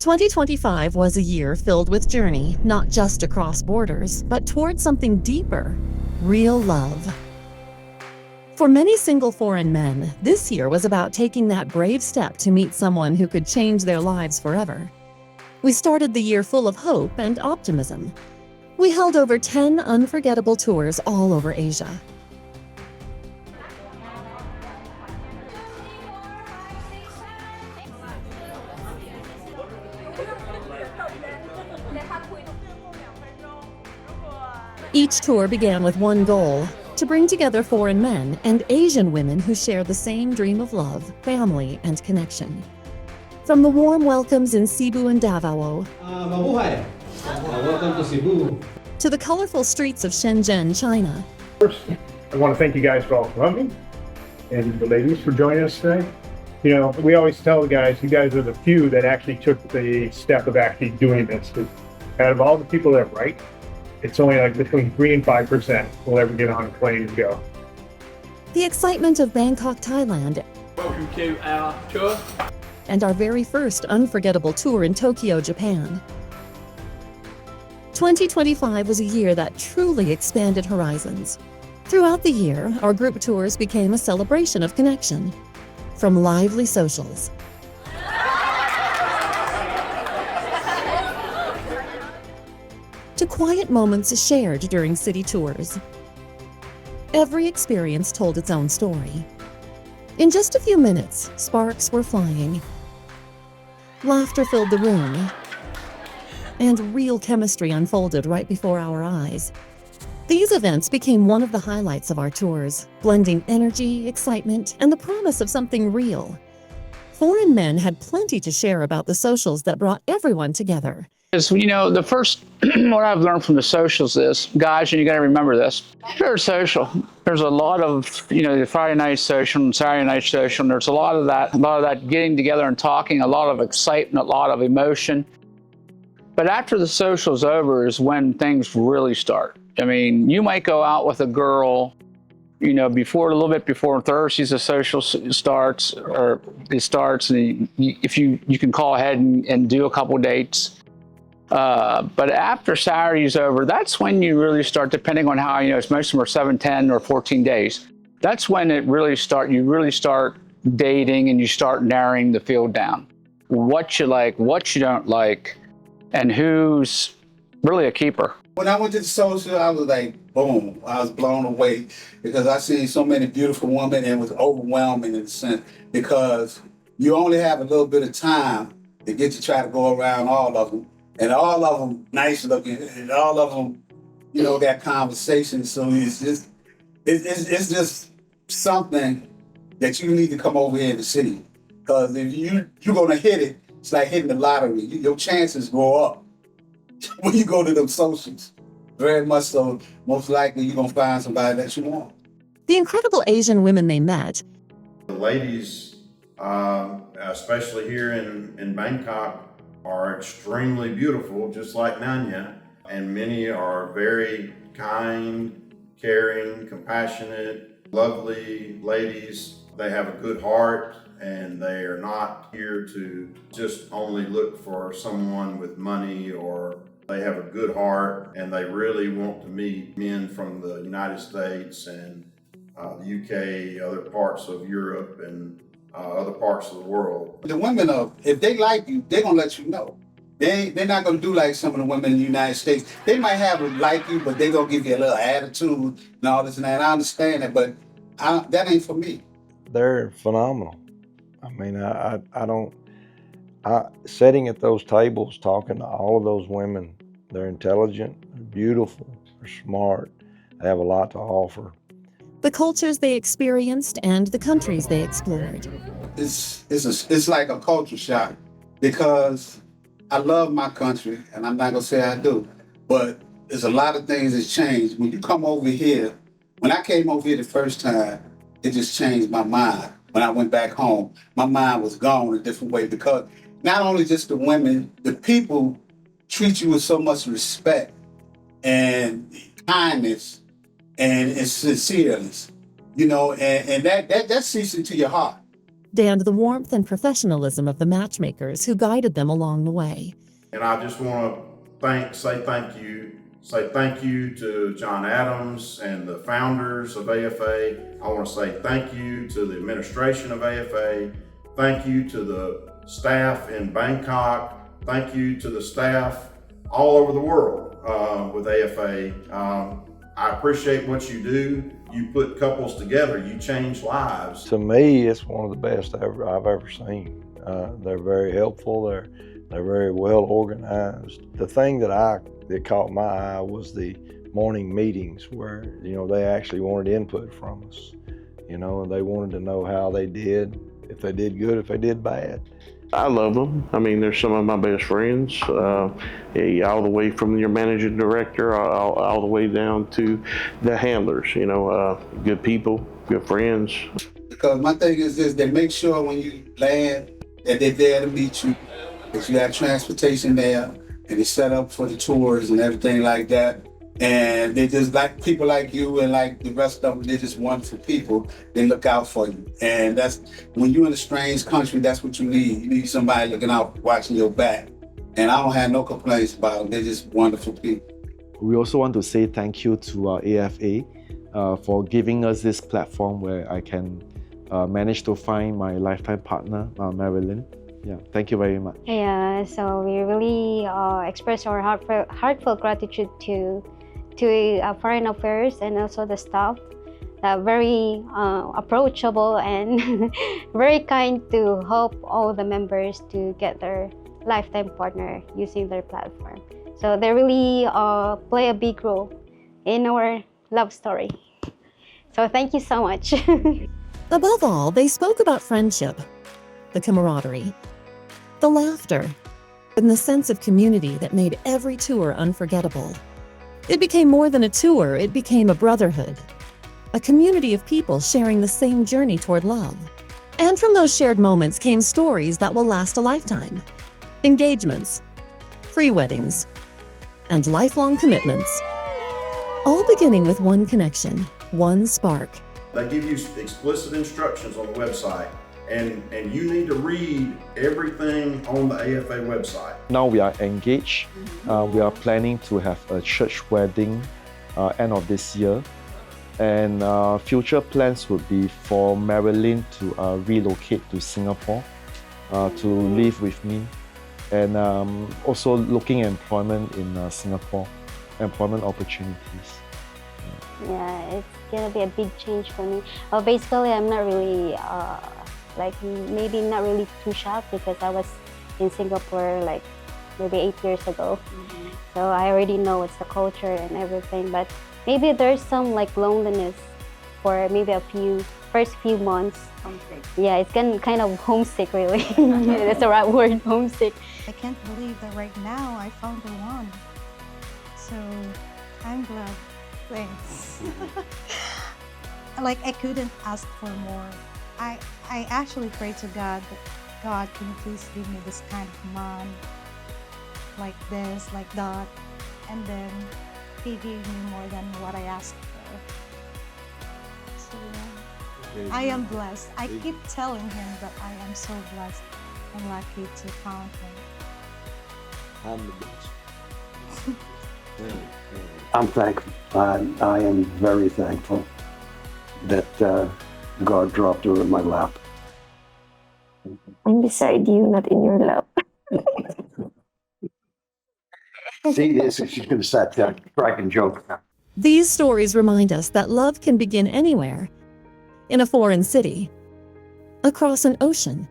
2025 was a year filled with journey, not just across borders, but towards something deeper, real love. For many single foreign men, this year was about taking that brave step to meet someone who could change their lives forever. We started the year full of hope and optimism. We held over 10 unforgettable tours all over Asia. Each tour began with one goal: to bring together foreign men and Asian women who share the same dream of love, family, and connection. From the warm welcomes in Cebu and Davao, Mabuhay! Welcome to Cebu. to the colorful streets of Shenzhen, China, First, I want to thank you guys for all coming and the ladies for joining us today. You know, we always tell the guys, you guys are the few that actually took the step of actually doing this. Out of all the people that write, it's only like between 3 and 5% will ever get on a plane and go. the excitement of Bangkok, Thailand, Welcome to our tour. and our very first unforgettable tour in Tokyo, Japan. 2025 was a year that truly expanded horizons. Throughout the year, our group tours became a celebration of connection. From lively socials to quiet moments shared during city tours, every experience told its own story. In just a few minutes, sparks were flying. Laughter filled the room, and real chemistry unfolded right before our eyes. These events became one of the highlights of our tours, blending energy, excitement, and the promise of something real. Foreign men had plenty to share about the socials that brought everyone together. Because, you know, the first, what I've learned from the socials is, guys, and you got to remember this, they're social. There's a lot of, you know, the Friday night social and Saturday night social, and there's a lot of that getting together and talking, a lot of excitement, a lot of emotion. But after the social's over is when things really start. I mean, you might go out with a girl, you know, a little bit before Thursday's the social starts, and if you can call ahead and do a couple dates. But after Saturday's over, that's when you really start, depending on how, you know, most of them are 7, 10, or 14 days. That's when you really start dating, and you start narrowing the field down. What you like, what you don't like, and who's really a keeper. When I went to the social, I was like, boom, I was blown away because I seen so many beautiful women, and it was overwhelming in a sense because you only have a little bit of time to get to try to go around all of them. And all of them nice looking, and all of them, you know, got conversation. So it's just something that you need to come over here in the city. Because if you're gonna hit it, it's like hitting the lottery. Your chances go up when you go to them socials. Very much so. Most likely you're gonna find somebody that you want. The incredible Asian women they met, The ladies, especially here in Bangkok, are extremely beautiful, just like Nanya, and many are very kind, caring, compassionate, lovely ladies. They have a good heart, and they are not here to just only look for someone with money, or they have a good heart, and they really want to meet men from the United States and the UK, other parts of Europe, and other parts of the world. The women if they like you, they're gonna let you know. They're not gonna do like some of the women in the United States. They might have like you, but they're gonna give you a little attitude and all this and that. I understand that, but that ain't for me. They're phenomenal. I mean, sitting at those tables, talking to all of those women, they're intelligent, they're beautiful, they're smart, they have a lot to offer. the cultures they experienced, and the countries they explored. It's like a culture shock because I love my country, and I'm not gonna say I do, but there's a lot of things that's changed. When you come over here, when I came over here the first time, it just changed my mind. When I went back home, my mind was gone a different way because not only just the women, the people treat you with so much respect and kindness and sincereness, you know, and that seeps into your heart. and the warmth and professionalism of the matchmakers who guided them along the way. And I just want to say thank you to John Adams and the founders of AFA. I want to say thank you to the administration of AFA. Thank you to the staff in Bangkok. Thank you to the staff all over the world with AFA. I appreciate what you do. You put couples together, you change lives. To me, it's one of the best I've ever seen. They're very helpful. They're very well organized. The thing that caught my eye was the morning meetings where, they actually wanted input from us. They wanted to know how they did, if they did good, if they did bad. I love them. I mean, they're some of my best friends, all the way from your managing director, all the way down to the handlers, good people, good friends. Because my thing is this, they make sure when you land that they're there to meet you, that you have transportation there, and they set up for the tours and everything like that. And they just like people like you and like the rest of them, they're just wonderful people. They look out for you. And that's, when you're in a strange country, that's what you need. You need somebody looking out, watching your back. And I don't have no complaints about them. They're just wonderful people. We also want to say thank you to AFA for giving us this platform where I can manage to find my lifetime partner, Marilyn. Yeah, thank you very much. Yeah, so we really express our heartfelt gratitude to Foreign Affairs and also the staff. Very approachable and very kind to help all the members to get their lifetime partner using their platform. So they really play a big role in our love story. So thank you so much. Above all, they spoke about friendship, the camaraderie, the laughter, and the sense of community that made every tour unforgettable. It became more than a tour, it became a brotherhood, a community of people sharing the same journey toward love. And from those shared moments came stories that will last a lifetime. Engagements, free weddings, and lifelong commitments. All beginning with one connection, one spark. They give you explicit instructions on the website, and you need to read everything on the AFA website. Now we are engaged. We are planning to have a church wedding end of this year. And future plans would be for Marilyn to relocate to Singapore to live with me. And also looking at employment in Singapore, employment opportunities. Yeah, it's gonna be a big change for me. Well, basically, I'm not really, maybe not really too shocked because I was in Singapore like maybe 8 years ago. So I already know it's the culture and everything, but maybe there's some like loneliness for maybe first few months. Homesick. Yeah, it's kind of homesick really. That's the right word, homesick. I can't believe that right now I found the one. So I'm glad. Thanks. Like I couldn't ask for more. I actually prayed to God that God, can you please give me this kind of man, like this, like that, and then He gave me more than what I asked for. So I am blessed. I keep telling him that I am so blessed and lucky to found him. I'm the best. I'm thankful. I am very thankful that God dropped her in my lap. I'm beside you, not in your lap. See this? She's going to start cracking jokes now. These stories remind us that love can begin anywhere, in a foreign city, across an ocean,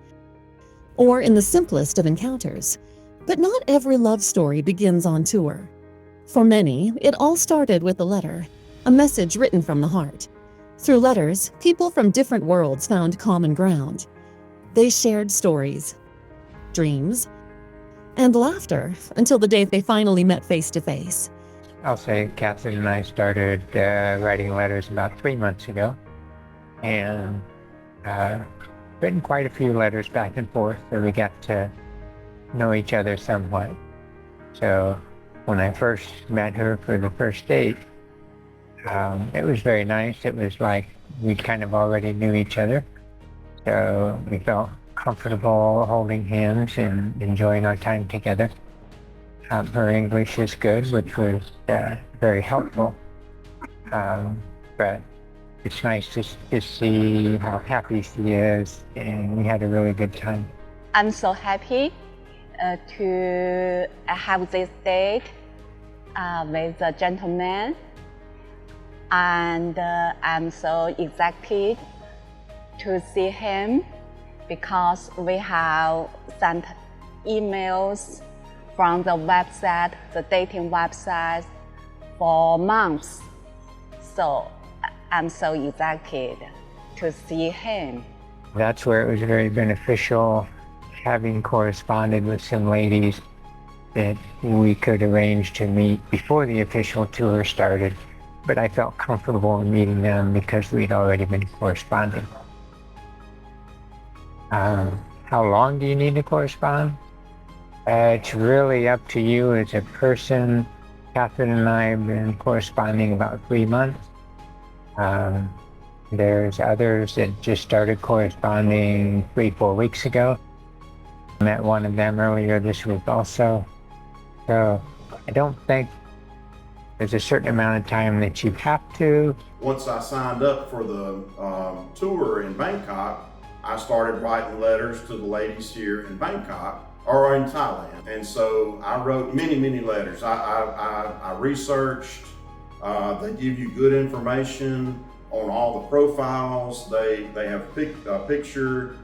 or in the simplest of encounters. But not every love story begins on tour. For many, it all started with a letter, a message written from the heart. Through letters, people from different worlds found common ground. They shared stories, dreams, and laughter until the day they finally met face to face. I'll say Catherine and I started writing letters about 3 months ago, and written quite a few letters back and forth, so we got to know each other somewhat. So when I first met her for the first date, it was very nice. It was like we kind of already knew each other. So we felt comfortable holding hands and enjoying our time together. Her English is good, which was very helpful. But it's nice to see how happy she is, and we had a really good time. I'm so happy to have this date with a gentleman, and I'm so excited to see him because we have sent emails from the website, the dating website, for months. So I'm so excited to see him. That's where it was very beneficial, having corresponded with some ladies that we could arrange to meet before the official tour started. But I felt comfortable in meeting them because we'd already been corresponding. How long do you need to correspond? It's really up to you as a person. Catherine and I have been corresponding about 3 months. There's others that just started corresponding 3-4 weeks ago. I met one of them earlier this week also. So I don't think there's a certain amount of time that you have to. Once I signed up for the tour in Bangkok, I started writing letters to the ladies here in Bangkok or in Thailand. And so I wrote many, many letters. I researched, they give you good information on all the profiles. They have a picture.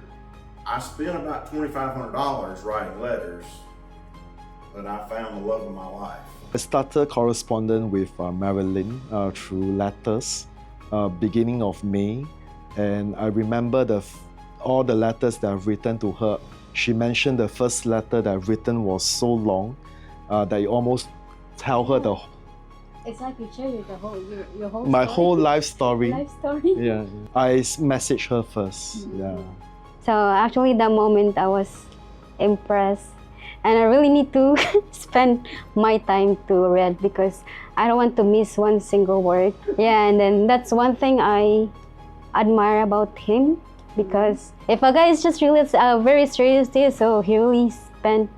I spent about $2,500 writing letters, but I found the love of my life. I started corresponding with Marilyn through letters, beginning of May. And I remember all the letters that I've written to her. She mentioned the first letter that I've written was so long that you almost tell her the It's like you share your whole my story. whole life story. Life story. Yeah, I messaged her first. Yeah. So actually, that moment I was impressed, and I really need to spend my time to read because I don't want to miss one single word. Yeah, and then that's one thing I admire about him, because if a guy is just really very serious, so he really spent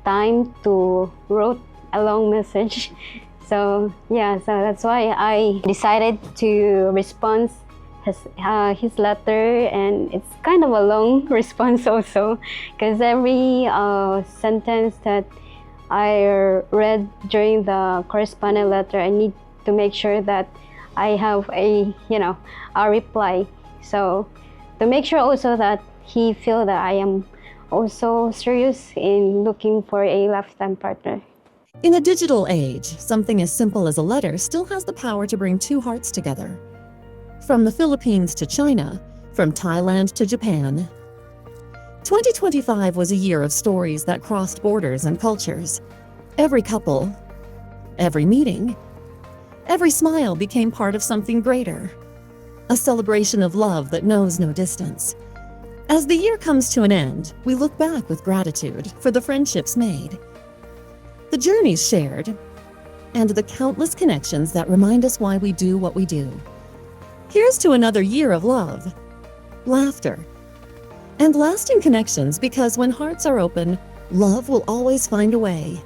time to wrote a long message. So yeah, so that's why I decided to respond his letter, and it's kind of a long response also, because every sentence that I read during the correspondence letter, I need to make sure that I have a reply. So to make sure also that he feel that I am also serious in looking for a lifetime partner. In a digital age, something as simple as a letter still has the power to bring two hearts together. From the Philippines to China, from Thailand to Japan. 2025 was a year of stories that crossed borders and cultures. Every couple, every meeting, every smile became part of something greater. A celebration of love that knows no distance. As the year comes to an end, we look back with gratitude for the friendships made, the journeys shared, and the countless connections that remind us why we do what we do. Here's to another year of love, laughter, and lasting connections, because when hearts are open, love will always find a way.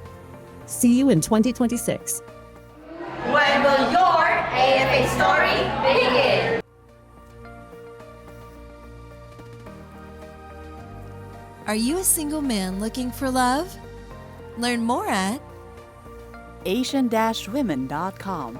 See you in 2026. When will your AFA story begin? Are you a single man looking for love? Learn more at Asian-women.com.